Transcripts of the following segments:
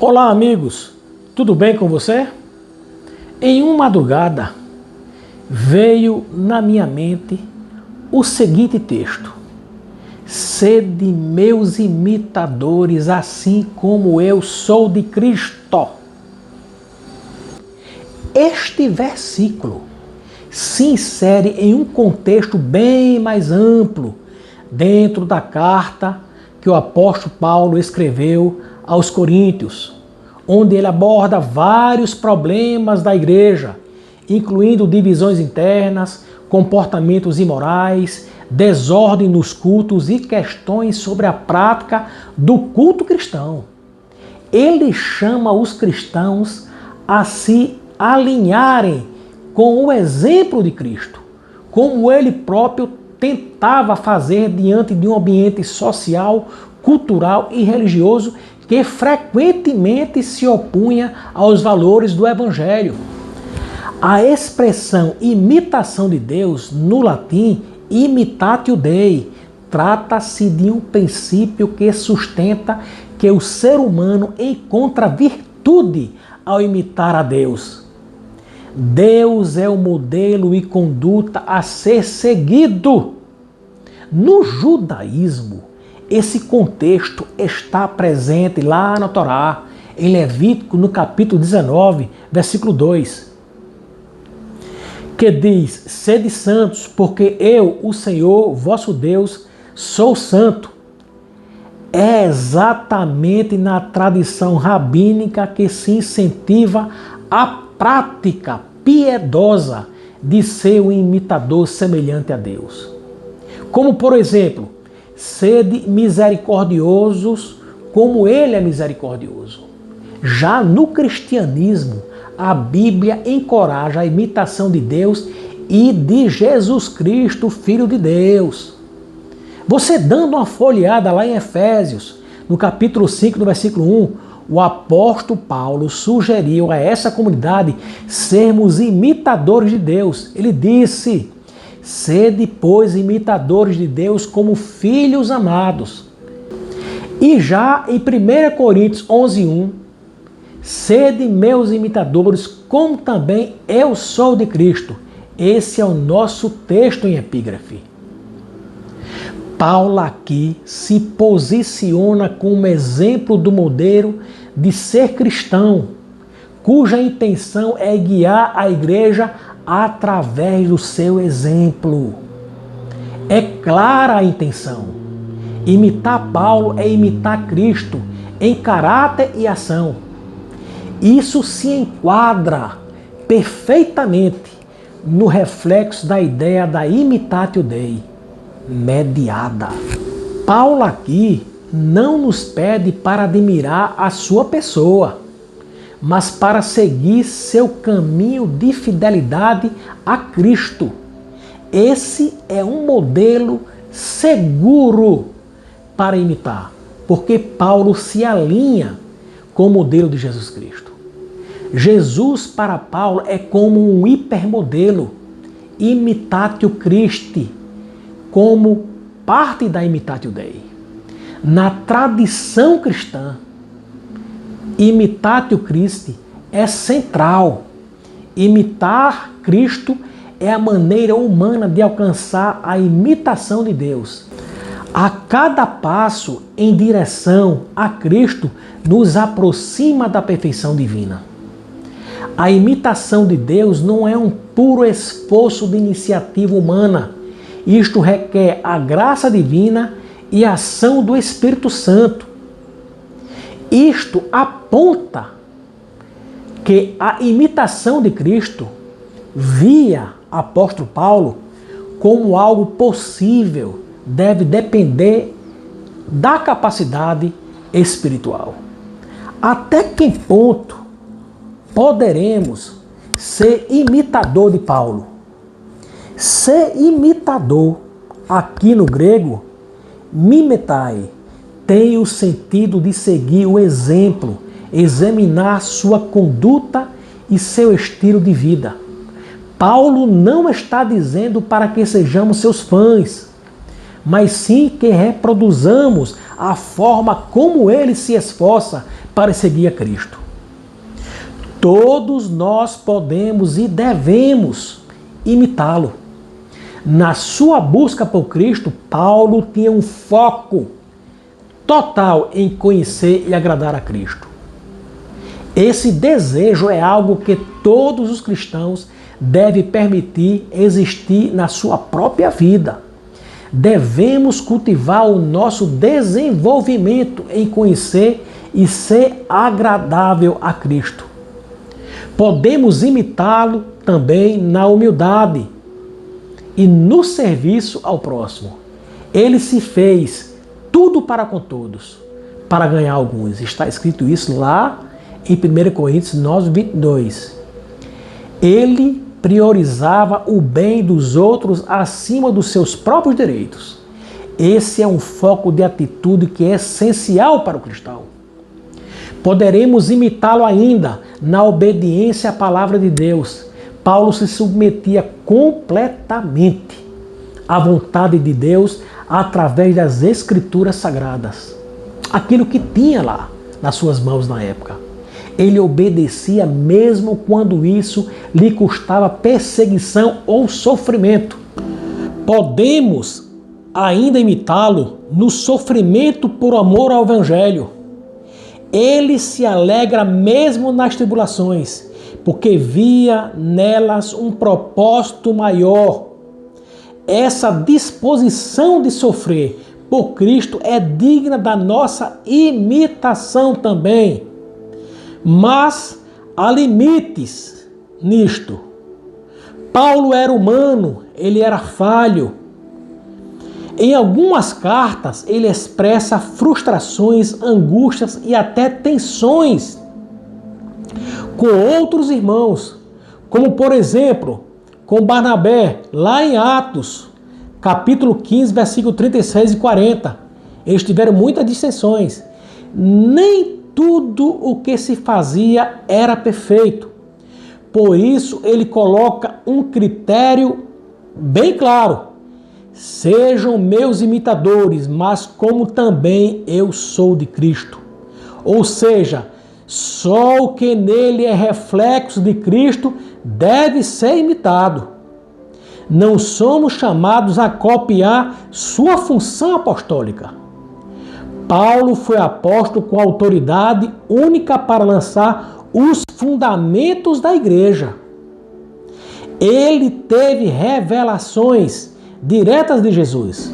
Olá, amigos, tudo bem com você? Em uma madrugada veio na minha mente o seguinte texto: sede meus imitadores, assim como eu sou de Cristo. Este versículo se insere em um contexto bem mais amplo dentro da carta que o apóstolo Paulo escreveu aos Coríntios, onde ele aborda vários problemas da igreja, incluindo divisões internas, comportamentos imorais, desordem nos cultos e questões sobre a prática do culto cristão. Ele chama os cristãos a se alinharem com o exemplo de Cristo, como ele próprio tentava fazer diante de um ambiente social, cultural e religioso que frequentemente se opunha aos valores do Evangelho. A expressão imitação de Deus, no latim, imitatio Dei, trata-se de um princípio que sustenta que o ser humano encontra virtude ao imitar a Deus. Deus é o modelo e conduta a ser seguido. No judaísmo, esse contexto está presente lá na Torá, em Levítico, no capítulo 19, versículo 2, que diz: sede santos, porque eu, o Senhor, vosso Deus, sou santo. É exatamente na tradição rabínica que se incentiva a prática piedosa de ser um imitador semelhante a Deus. Como, por exemplo, sede misericordiosos como ele é misericordioso. Já no cristianismo, a Bíblia encoraja a imitação de Deus e de Jesus Cristo, Filho de Deus. Você dando uma folheada lá em Efésios, no capítulo 5, no versículo 1, o apóstolo Paulo sugeriu a essa comunidade sermos imitadores de Deus. Ele disse: sede, pois, imitadores de Deus como filhos amados. E já em 1 Coríntios 11:1, sede meus imitadores, como também eu sou de Cristo. Esse é o nosso texto em epígrafe. Paulo aqui se posiciona como exemplo do modelo de ser cristão, cuja intenção é guiar a igreja através do seu exemplo. É clara a intenção. Imitar Paulo é imitar Cristo em caráter e ação. Isso se enquadra perfeitamente no reflexo da ideia da imitatio Dei, mediada. Paulo aqui não nos pede para admirar a sua pessoa, mas para seguir seu caminho de fidelidade a Cristo. Esse é um modelo seguro para imitar, porque Paulo se alinha com o modelo de Jesus Cristo. Jesus para Paulo é como um hipermodelo, imitatio Christi, como parte da imitatio Dei. Na tradição cristã, imitatio Christi é central. Imitar Cristo é a maneira humana de alcançar a imitação de Deus. A cada passo em direção a Cristo nos aproxima da perfeição divina. A imitação de Deus não é um puro esforço de iniciativa humana. Isto requer a graça divina e a ação do Espírito Santo. Isto aponta que a imitação de Cristo, via apóstolo Paulo, como algo possível, deve depender da capacidade espiritual. Até que ponto poderemos ser imitador de Paulo? Ser imitador, aqui no grego, mimetai, tem o sentido de seguir o exemplo, examinar sua conduta e seu estilo de vida. Paulo não está dizendo para que sejamos seus fãs, mas sim que reproduzamos a forma como ele se esforça para seguir a Cristo. Todos nós podemos e devemos imitá-lo. Na sua busca por Cristo, Paulo tinha um foco total em conhecer e agradar a Cristo. Esse desejo é algo que todos os cristãos devem permitir existir na sua própria vida. Devemos cultivar o nosso desenvolvimento em conhecer e ser agradável a Cristo. Podemos imitá-lo também na humildade e no serviço ao próximo. Ele se fez tudo para com todos, para ganhar alguns. Está escrito isso lá em 1 Coríntios 9:22. Ele priorizava o bem dos outros acima dos seus próprios direitos. Esse é um foco de atitude que é essencial para o cristão. Poderemos imitá-lo ainda na obediência à palavra de Deus. Paulo se submetia completamente à vontade de Deus através das Escrituras Sagradas. Aquilo que tinha lá nas suas mãos na época. Ele obedecia mesmo quando isso lhe custava perseguição ou sofrimento. Podemos ainda imitá-lo no sofrimento por amor ao Evangelho. Ele se alegra mesmo nas tribulações, porque via nelas um propósito maior. Essa disposição de sofrer por Cristo é digna da nossa imitação também. Mas há limites nisto. Paulo era humano, ele era falho. Em algumas cartas, ele expressa frustrações, angústias e até tensões com outros irmãos, como por exemplo, com Barnabé, lá em Atos, capítulo 15, versículo 36 e 40. Eles tiveram muitas dissensões. Nem tudo o que se fazia era perfeito. Por isso, ele coloca um critério bem claro. Sejam meus imitadores, mas como também eu sou de Cristo. Ou seja, só o que nele é reflexo de Cristo deve ser imitado. Não somos chamados a copiar sua função apostólica. Paulo foi apóstolo com autoridade única para lançar os fundamentos da igreja. Ele teve revelações diretas de Jesus.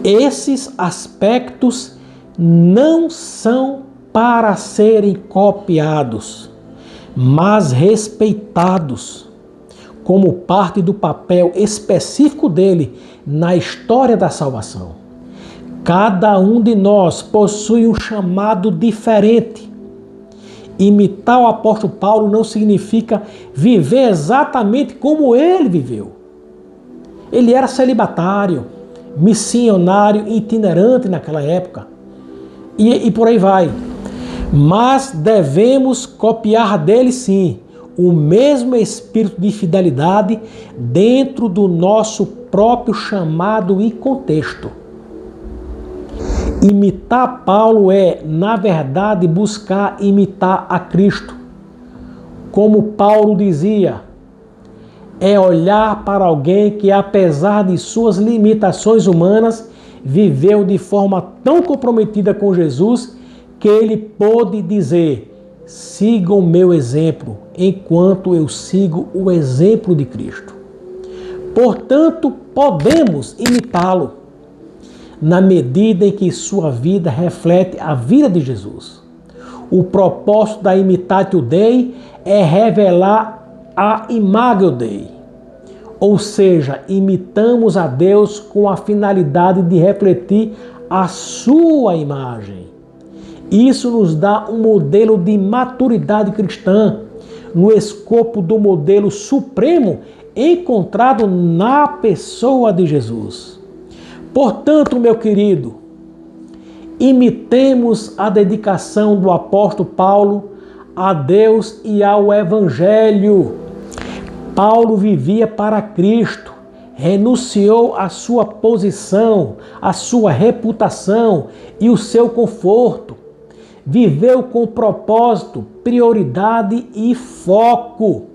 Esses aspectos não são para serem copiados, mas respeitados, como parte do papel específico dele na história da salvação. Cada um de nós possui um chamado diferente. Imitar o apóstolo Paulo não significa viver exatamente como ele viveu. Ele era celibatário, missionário, itinerante naquela época. E por aí vai. Mas devemos copiar dele sim o mesmo espírito de fidelidade dentro do nosso próprio chamado e contexto. Imitar Paulo é, na verdade, buscar imitar a Cristo. Como Paulo dizia, é olhar para alguém que, apesar de suas limitações humanas, viveu de forma tão comprometida com Jesus que ele pôde dizer: sigam o meu exemplo, enquanto eu sigo o exemplo de Cristo. Portanto, podemos imitá-lo na medida em que sua vida reflete a vida de Jesus. O propósito da Imitatio Dei é revelar a Imago Dei, ou seja, imitamos a Deus com a finalidade de refletir a sua imagem. Isso nos dá um modelo de maturidade cristã no escopo do modelo supremo encontrado na pessoa de Jesus. Portanto, meu querido, imitemos a dedicação do apóstolo Paulo a Deus e ao Evangelho. Paulo vivia para Cristo, renunciou à sua posição, à sua reputação e o seu conforto. viveu com propósito, prioridade e foco.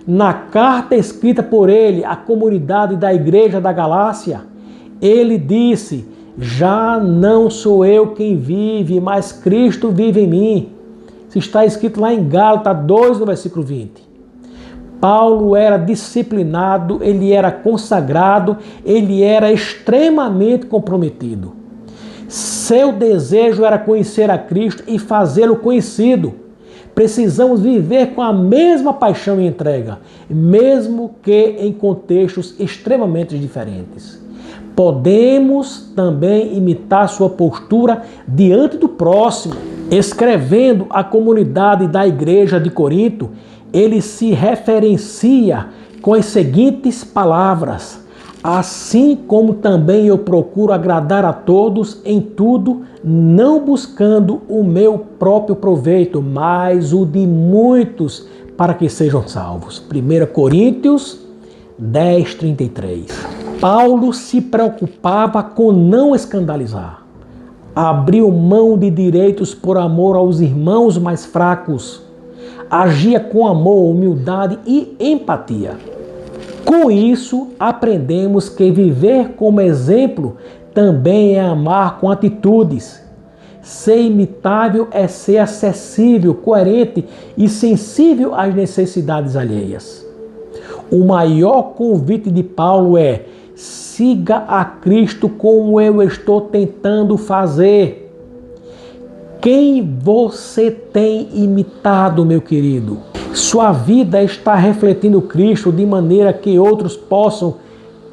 Na carta escrita por ele à comunidade da igreja da Galácia, ele disse: já não sou eu quem vive, mas Cristo vive em mim. Isso está escrito lá em Gálatas 2, no versículo 20. Paulo era disciplinado, ele era consagrado, ele era extremamente comprometido. Seu desejo era conhecer a Cristo e fazê-lo conhecido. Precisamos viver com a mesma paixão e entrega, mesmo que em contextos extremamente diferentes. Podemos também imitar sua postura diante do próximo. Escrevendo à comunidade da igreja de Corinto, ele se referencia com as seguintes palavras: assim como também eu procuro agradar a todos em tudo, não buscando o meu próprio proveito, mas o de muitos, para que sejam salvos. 1 Coríntios 10:33. Paulo se preocupava com não escandalizar. Abriu mão de direitos por amor aos irmãos mais fracos. Agia com amor, humildade e empatia. Com isso, aprendemos que viver como exemplo também é amar com atitudes. Ser imitável é ser acessível, coerente e sensível às necessidades alheias. O maior convite de Paulo é: siga a Cristo como eu estou tentando fazer. Quem você tem imitado, meu querido? Sua vida está refletindo Cristo de maneira que outros possam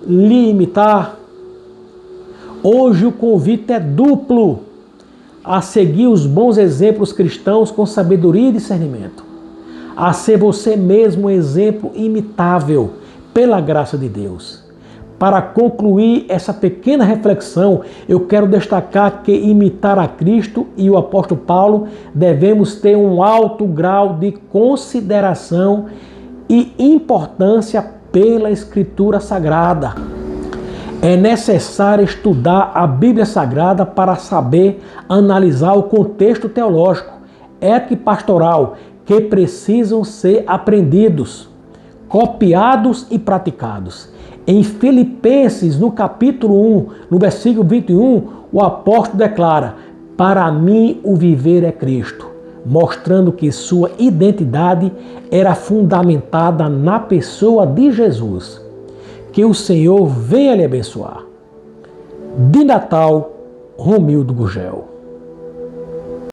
lhe imitar? Hoje o convite é duplo: a seguir os bons exemplos cristãos com sabedoria e discernimento, a ser você mesmo um exemplo imitável pela graça de Deus. Para concluir essa pequena reflexão, eu quero destacar que imitar a Cristo e o apóstolo Paulo devemos ter um alto grau de consideração e importância pela Escritura Sagrada. É necessário estudar a Bíblia Sagrada para saber analisar o contexto teológico, ético e pastoral que precisam ser aprendidos, copiados e praticados. Em Filipenses, no capítulo 1, no versículo 21, o apóstolo declara: para mim o viver é Cristo, mostrando que sua identidade era fundamentada na pessoa de Jesus. Que o Senhor venha lhe abençoar. De Natal, Romildo Gurgel.